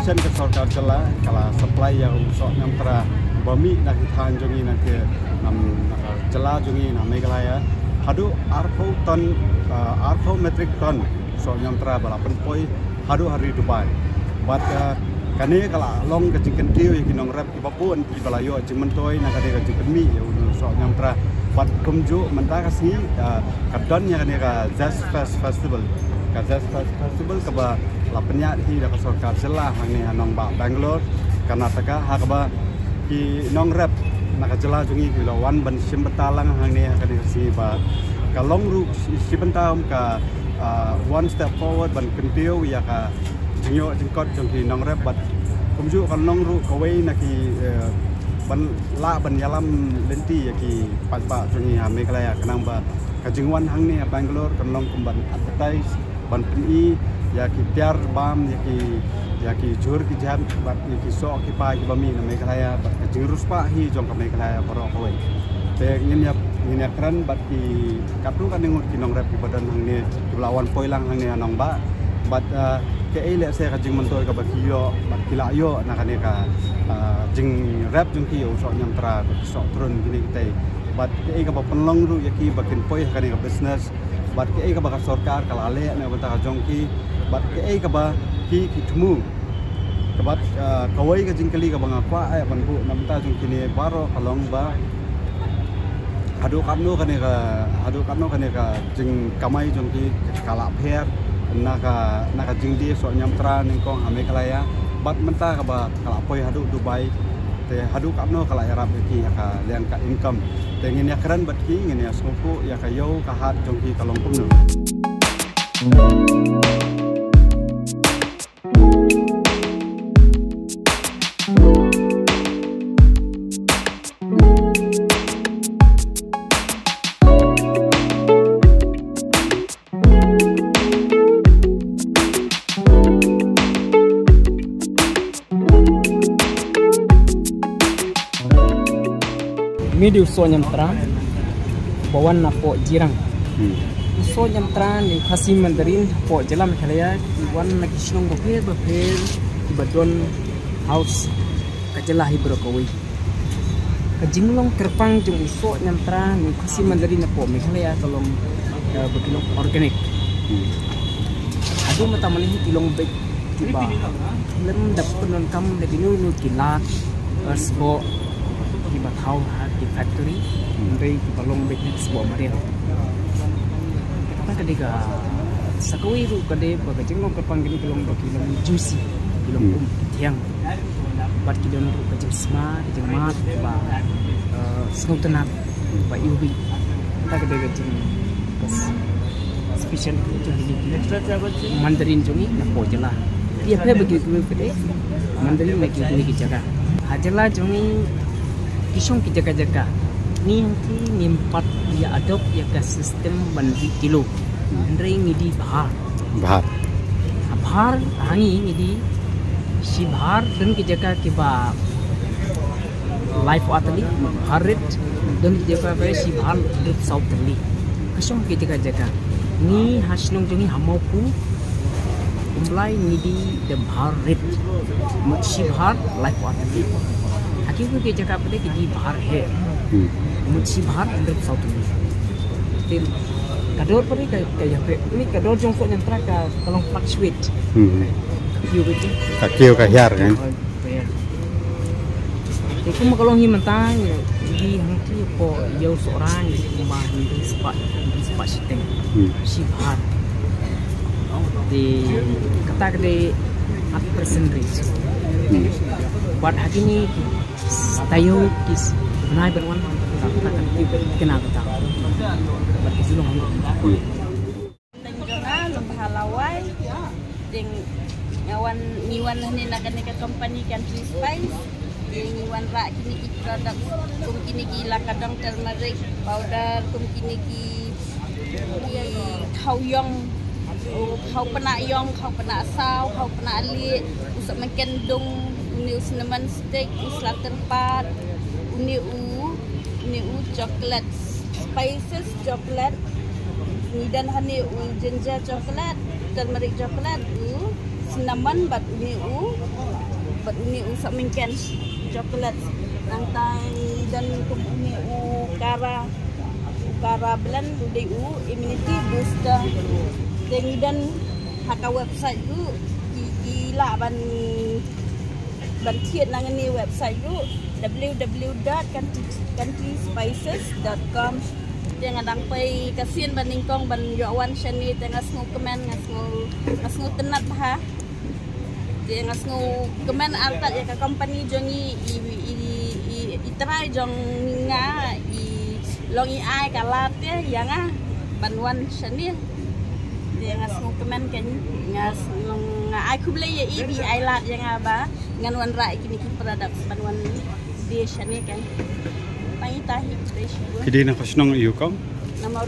allocation ke sarkar jela kala supply yang sok nyamtra bami nak than jongi nak ke nam jela jongi na Meghalaya hadu arpo metric ton sok nyamtra bala penpoi hadu hari Dubai but kane kala long ke jingken tiu yang kinong rap ki papun ki balayo jingmentoi nak kane ke jingken mi ya sok nyamtra but kumju mentah kasi kadon yang kane ka Jazz Festival ke ba la penyak hi da sarkar jela hang ni anong ba Bangalore Karnataka hakaba ki nong rap nak jela jungi ki lawan ban sim betalang hang ni ka di si ba ka long ru si bentam ka one step forward ban kentiu ya ka jingyo jingkot jong ki nong rap bat kumju kan nong ru ka wei na ki ban la ban yalam lenti ya ki pa jungi ha Meghalaya kanang ba ka jingwan hang ni Bangalore kan long kumban advertise ban PI ya ki tiar bam ya ki jur ki jam bat ya ki sok ki pa ki bami na Meghalaya bat ka jurus pa hi jong ka Meghalaya baro koi te ngin ya kran bat ki katu kan ngut ki nong rap ki badan hang ni ki lawan poilang hang ni anong ba bat ke ele se ka jing mentoi ka ba ki yo bat ki la yo na kan ka jing rap jong ki yo sok nyamtra sok turun gini kita bat ke ka ba penlong ru ya ki bakin poi ka ni ka business bat ke ka ba ka sarkar kala ale na ba ta jongki bat ke ka ba ki temu ka bat kawai ka jingkali ka banga kwa ai ban bu nam ta jongki ni baro kalong ba hadu kamno kane ka jing kamai jongki kala pher naka jing di so nyamtra ning kong ha Meghalaya bat menta ka ba kala poi hadu Dubai te hadu kamno kala Arab ki ka lian ka income te ngin ya keren bat ki ngin ya smoku ya ka yo ka hat jongki kalong kumno Mediu so nyamtra bawan na po jirang so nyamtra ni khasi mandarin po jela Meghalaya wan na kisnong bapel ki badon house kajela hi brokawi kajinglong terpang jung so nyamtra ni khasi mandarin na po Meghalaya kalong bakilong organic adu mata mani kilong bek tiba lem dapun non kam lagi nu kilat asbo di Macau di factory dari balong bisnis sebuah model kita ketika sakawi itu kade bagajeng no kepanggil kilong bakilong juicy kilong tiang bat kilong bagajeng smart kajeng mat ba snow tenat ba UV kita kade gajeng special jeng Mandarin jongi na po jela dia pe begitu kade Mandarin lagi di jaga hajela jongi kisong ki jaga-jaga ni nimpat dia adopt ya ke sistem bandi kilo andre ngidi bahar hangi ngidi si bahar dan ki jaga ki ba life atali harit dan ki jaga ba si bahar lit south ali kisong ki jaga-jaga ni hasnong jongi hamoku umlai ngidi the bahar rit si bahar life atali क्योंकि जगह पे कि जी बाहर है मुझे बाहर अंदर साउथ में still kador पर ही kayak पे ini kador jong so nyamtra ka tolong fluctuate kio gitu kio ka hiar kan itu mah kalau himentang di hangti po jauh seorang di rumah di spot sitting si bahar di kata kede 8% rate buat hari ini tayo kis naik berwan takkan kena kata berkesulung tanjona lembah lawai ding ngawan niwan ni nakan ka company country spice niwan ra kini ki product kum kini ki la kadang turmeric powder kum kini ki khau yong khau pena yong khau pena sao khau pena li usap makan dong uniu cinnamon stick slater pat uniu chocolate spices chocolate ni dan hani ginger chocolate turmeric chocolate cinnamon bat uniu bat uni usap mingken coklat nang tai dan uni ukara blend udah immunity booster dan haka website tu gila ban tiet nang ni website tu www.countryspices.com dia ngadang pai kasian ban ningkong ban yawan shani tengah sngu kemen ngasngu tenat bah dia ngasngu kemen altat ya ka company jongi i try jong nga i long i ai kalat ya yang banwan shani dia ngasngu kemen kan ngas long ai kuble ya i bi ai lat yang ba ngan wan rai kini ki produk banwan dia shani kan pai tahi station Kidi nak senang iu kau? nama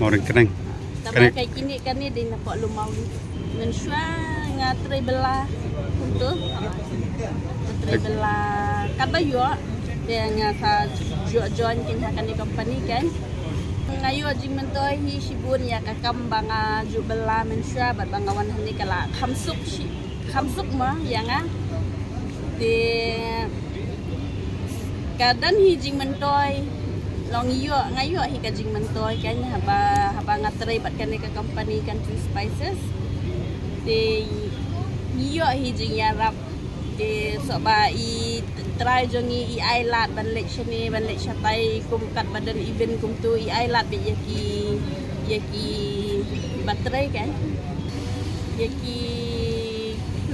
orang Kenang. Tapi kayak kini kan ni dia nak lu mau mensua ngatri belah untuk ngatri belah kan bayu dia ngasa join kan di company kan ngayu aji mentoi hi sibun ya kakam banga ju belah mensua bat bangawan hani kala khamsuk mah yang di kadang hi jing mentoi long iyo ngayo hi ka jing mentoi kan haba ngatri bat kan ke company Country Spices de iyo hi jing yarap de soba i try jongi i ailat ban lek shani ban lek shatai kum kat badan event kum tu i ailat be yaki batrai kan yaki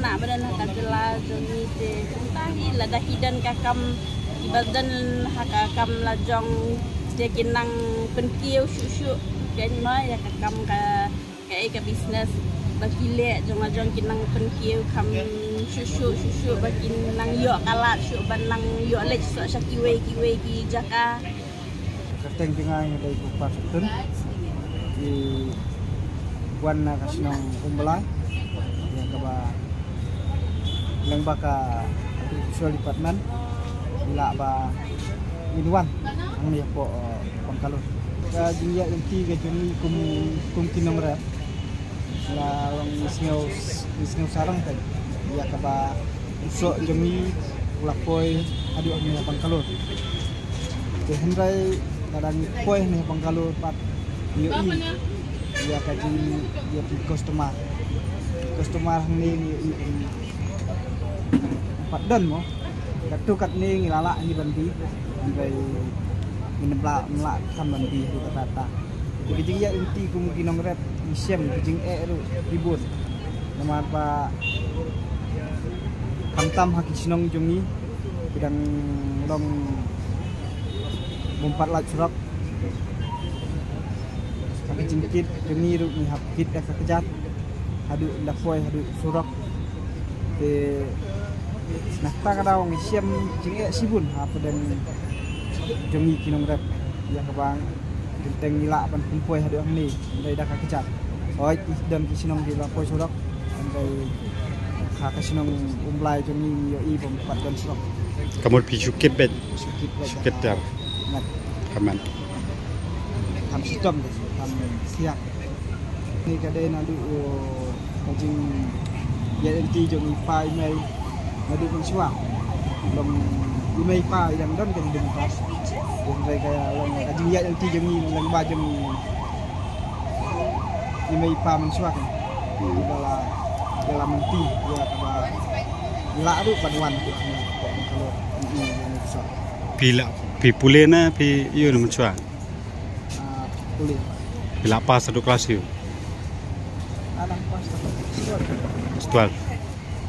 na badan ka jela jongi te tahi lada hidan kakam ibadan hakakam lajong dia kinang penkiu syuk kan ma ya kakam ka bisnes bakile jong kinang penkiu kam syuk bakin nang yo kalat syuk banang yo lech so kiwe ki jaka Kerteng tingai dari kupas tun di warna kasnong umbelai yang kaba lang baka visual department bila ba minuan ang niya po pangkalon ka jiya inti ga juni kum kinomra la lang isngaw sarang tay ya ka ba uso jumi ulapoy adu ang niya pangkalon de hendrai kadang poy niya pangkalon pat yo ya ka ji ya di customer ni pat dan mo Katu kat ni ngilala ni banti sampai menebla melak kan banti itu kata. Kijing ya inti kemungkinan rep isem kijing ru ribut. Nama apa kamtam haki sinong jungi bidang long bompat lat surak. Kaki jingkit jungi ru ni hapkit dak kejat. Hadu ndakoi hadu surak. Te nah tak ada orang siam jengek sibun apa dan jongi kinong rep yang kebang genteng nila pan kumpoi hadu ang ni dari dak kecap oi dan kisinong di lapoi surak dari ka kisinong umlai jongi yo i bom pat dan surak Kamu pisukit bet sukit dar ngat kaman ham sistem ham siap ni kadai nadu jing ya inti jongi pai mai Madu mensua, belum imei pa yang don kan dengan pas, yang kayak long kajian yang tiga ni lang bajam imei pa mensua kan, dalam menti ya kaba la tu paduan tu kalau ini yang besar. Pila pulena pi iyo mensua. Pulih. Pila pas satu kelas iyo. Anak pas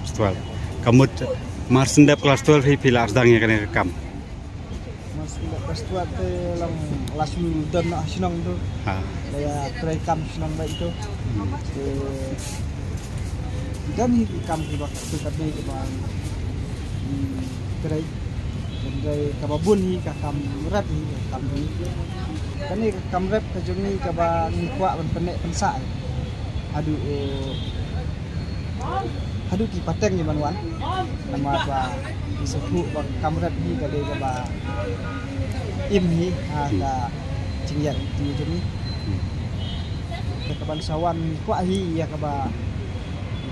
Setual. Kamu marsendap kelas 12 pila asdangnya kan rekam. Marsendap kelas 12 tu lang lasu dan sinong tu. Daya rekam sinong baik itu. Dan rekam juga tu kami kebang kerai dari kababun ni kakam rap ni kakam ni. Kan ni kakam rap kajung ni kabang kuat penek pensak. Aduh di pateng ni manuan nama apa disebut kamera ni kali kaba im ni ada cingyat di jemi kaban sawan kuah hi ya kaba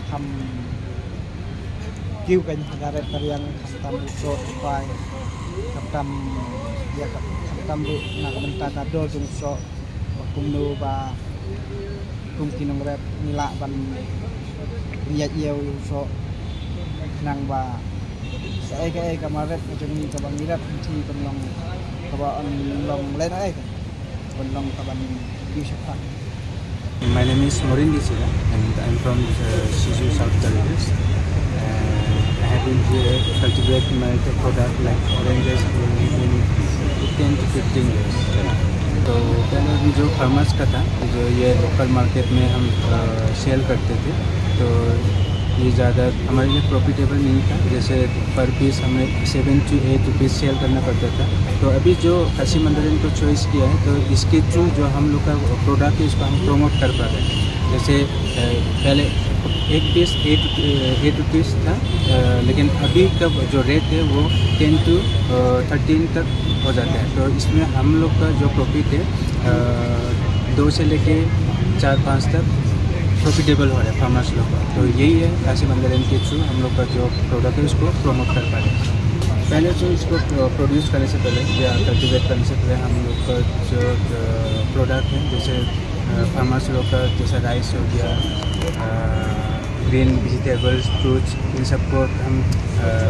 kam kêu cái negara tarian tam so pai tam ya tam bu nak benta kado jung so kumnu ba kum kinong rep nila ban ya yeu so nang ba sai cái kamaret jung ni kabang nirap ti kamlong kaba long len ai kamlong kaban Yusuf. My name is Morin Disila and I'm from Shizu, South Korea. I have been here cultivating my product like oranges in 10 to 15 years. तो पहले भी जो फार्मर्स का था जो ये local market में हम सेल करते थे तो ये ज़्यादा हमारे लिए प्रॉफिटेबल नहीं था। जैसे पर पीस हमें 7 to 8 रुपीज़ सेल करना पड़ता था। तो अभी जो खासी मंडरिन को चॉइस किया है तो इसके थ्रू जो हम लोग का प्रोडक्ट है इसको हम प्रमोट कर पा रहे हैं। जैसे पहले एक पीस 8 रुपीज़ था लेकिन अभी का जो रेट है वो 10 to 13 तक हो जाता है। तो इसमें हम लोग का जो प्रॉफिट है 2 से लेके 4-5 तक प्रॉफिटेबल हो रहा है फार्मर्स लोग का। तो यही है खासी मंडरिन के थ्रू हम लोग का जो प्रोडक्ट है उसको प्रमोट कर पा रहे हैं। पहले जो इसको प्रोड्यूस करने से पहले या कल्टिवेट करने से पहले हम लोग का जो प्रोडक्ट है जैसे फार्मर्स लोग का जैसे राइस हो गया, ग्रीन वेजिटेबल्स, फ्रूट्स, इन सबको हम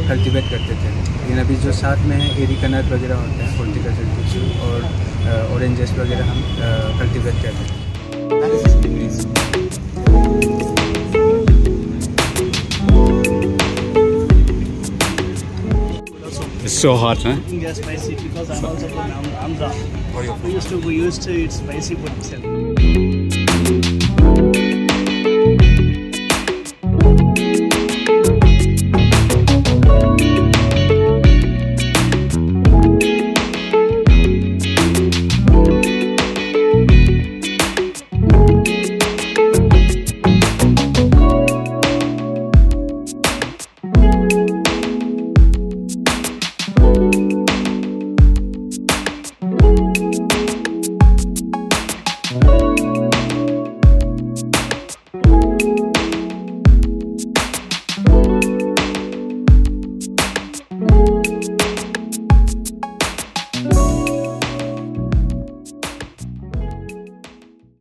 कल्टिवेट करते थे। लेकिन अभी जो साथ में है एरी कनट वगैरह होता है हॉर्टिकल्चर के थ्रू और ऑरेंजेस वगैरह हम कल्टिवेट करते हैं। It's so hot, huh? Yeah, spicy because I'm also from Andhra. We used to eat spicy food.